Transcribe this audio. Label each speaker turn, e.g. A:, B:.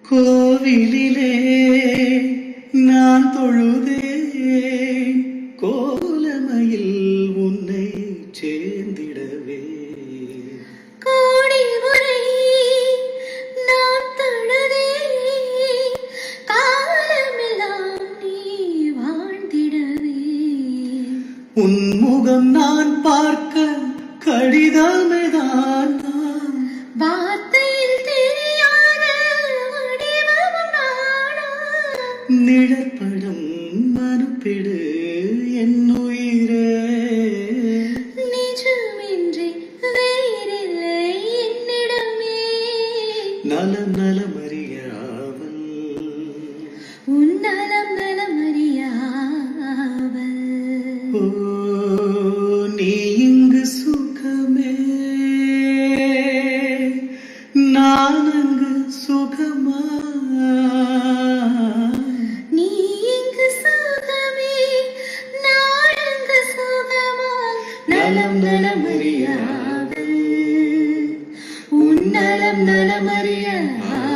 A: கோவிலிலே நான் தொழுதேன் கோலமையில் உன்னை சேர்ந்திடவே.
B: கோடி முறை நான் தொழுதேன் காலமெல்லாம் நீ வாழ்ந்திடவே.
A: உன் முகம் நான் பார்க்க கடிதமேதான்
B: வார்த்தையில் தெரியாத வடிவமும் நானா.
A: நிழற்படம் மறுப்பிடு என் உயிரே.
B: நிஜமின்றி வேறில்லை என்னிடமே.
A: நலம் நலமறியாவல்
B: உன் நலம் நலமறியாவல்.
A: ஓ நீ இங்கு சுகமே நான் அங்கு சுகமா.
B: நீ இங்கு சுகமே நான் அங்கு சுகமா.
A: நலம் நலமறியாவல் உன் நலம் நலமறியாவல்.